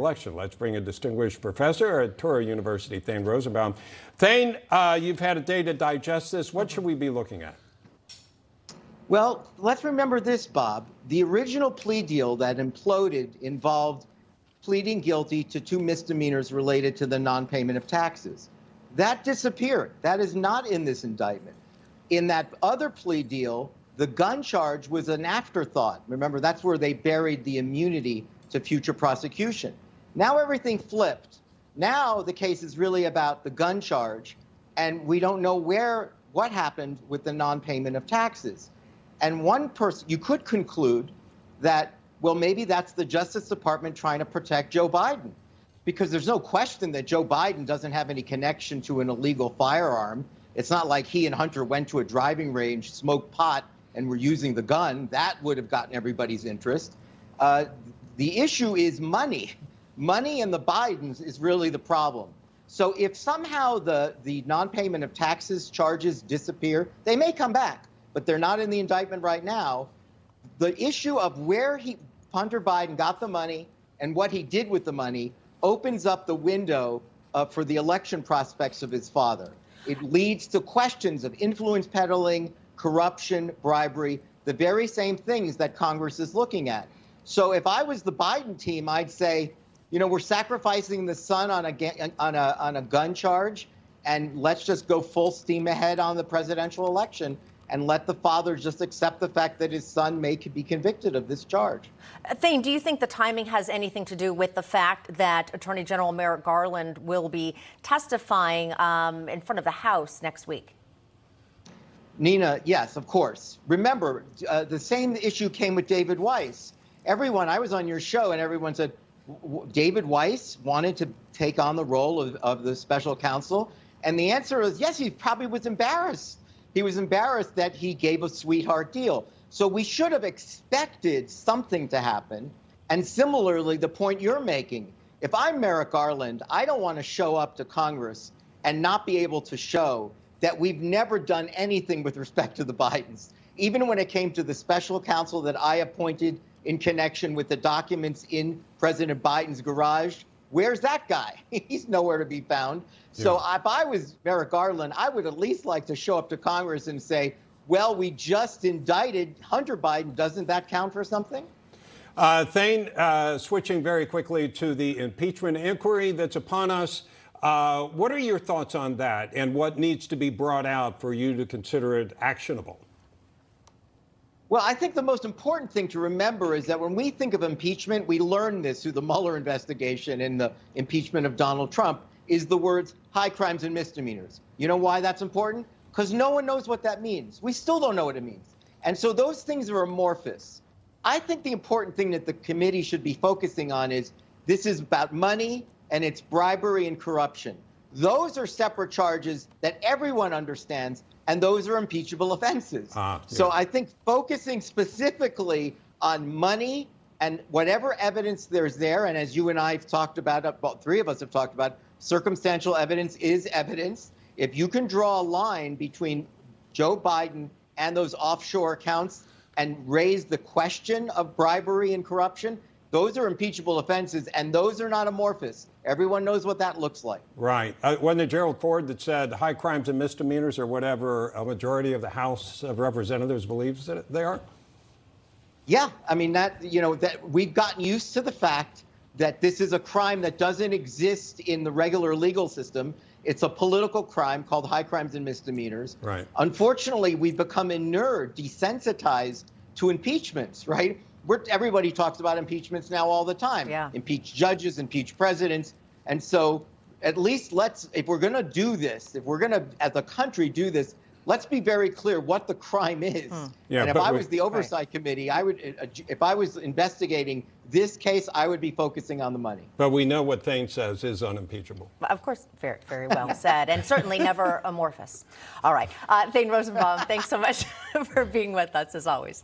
election. Let's bring a distinguished professor at Touro University, Thane Rosenbaum. Thane, you've had a day to digest this. What should we be looking at? Well, let's remember this, Bob. The original plea deal that imploded involved pleading guilty to 2 misdemeanors related to the non-payment of taxes. That disappeared. That is not in this indictment. In that other plea deal, the gun charge was an afterthought. Remember, that's where they buried the immunity to future prosecution. Now everything flipped. Now the case is really about the gun charge, and we don't know what happened with the non-payment of taxes. And one person, you could conclude that, well, maybe that's the Justice Department trying to protect Joe Biden, because there's no question that Joe Biden doesn't have any connection to an illegal firearm. It's not like he and Hunter went to a driving range, smoked pot, and were using the gun. That would have gotten everybody's interest. The issue is money. Money and the Bidens is really the problem. So if somehow the non-payment of taxes charges disappear, they may come back, but they're not in the indictment right now. The issue of where Hunter Biden got the money and what he did with the money opens up the window for the election prospects of his father. It leads to questions of influence peddling, corruption, bribery, the very same things that Congress is looking at. So if I was the Biden team, I'd say, you know, we're sacrificing the son on a gun charge, and let's just go full steam ahead on the presidential election and let the father just accept the fact that his son may be convicted of this charge. Thane, do you think the timing has anything to do with the fact that Attorney General Merrick Garland will be testifying in front of the House next week? Nina, yes, of course. Remember, the same issue came with David Weiss. I was on your show, and everyone said, David Weiss wanted to take on the role of the special counsel. And the answer is yes, he probably was embarrassed. He was embarrassed that he gave a sweetheart deal. So we should have expected something to happen. And similarly, the point you're making, if I'm Merrick Garland, I don't want to show up to Congress and not be able to show that we've never done anything with respect to the Bidens. Even when it came to the special counsel that I appointed in connection with the documents in President Biden's garage, where's that guy? He's nowhere to be found. So if I was Merrick Garland, I would at least like to show up to Congress and say, well, we just indicted Hunter Biden. Doesn't that count for something? Thane, switching very quickly to the impeachment inquiry that's upon us. What are your thoughts on that, and what needs to be brought out for you to consider it actionable? Well, I think the most important thing to remember is that when we think of impeachment, we learned this through the Mueller investigation and the impeachment of Donald Trump, is the words high crimes and misdemeanors. You know why that's important? Because no one knows what that means. We still don't know what it means. And so those things are amorphous. I think the important thing that the committee should be focusing on is this is about money and it's bribery and corruption. Those are separate charges that everyone understands, and those are impeachable offenses. So I think focusing specifically on money and whatever evidence there's there, and as you and I have talked about, about 3 of us have talked about, circumstantial evidence is evidence. If you can draw a line between Joe Biden and those offshore accounts and raise the question of bribery and corruption, those are impeachable offenses, and those are not amorphous. Everyone knows what that looks like. Right. Wasn't it Gerald Ford that said high crimes and misdemeanors are whatever a majority of the House of Representatives believes that they are? Yeah, I mean, that we've gotten used to the fact that this is a crime that doesn't exist in the regular legal system. It's a political crime called high crimes and misdemeanors. Right. Unfortunately, we've become inured, desensitized to impeachments, right? Everybody talks about impeachments now all the time. Yeah. Impeach judges, impeach presidents. And so at least if we're going to do this, if we're going to, as a country, do this, let's be very clear what the crime is. Yeah, and if I was the Oversight Committee, if I was investigating this case, I would be focusing on the money. But we know what Thane says is unimpeachable. Of course, very, very well said, and certainly never amorphous. All right. Thane Rosenbaum, thanks so much for being with us, as always.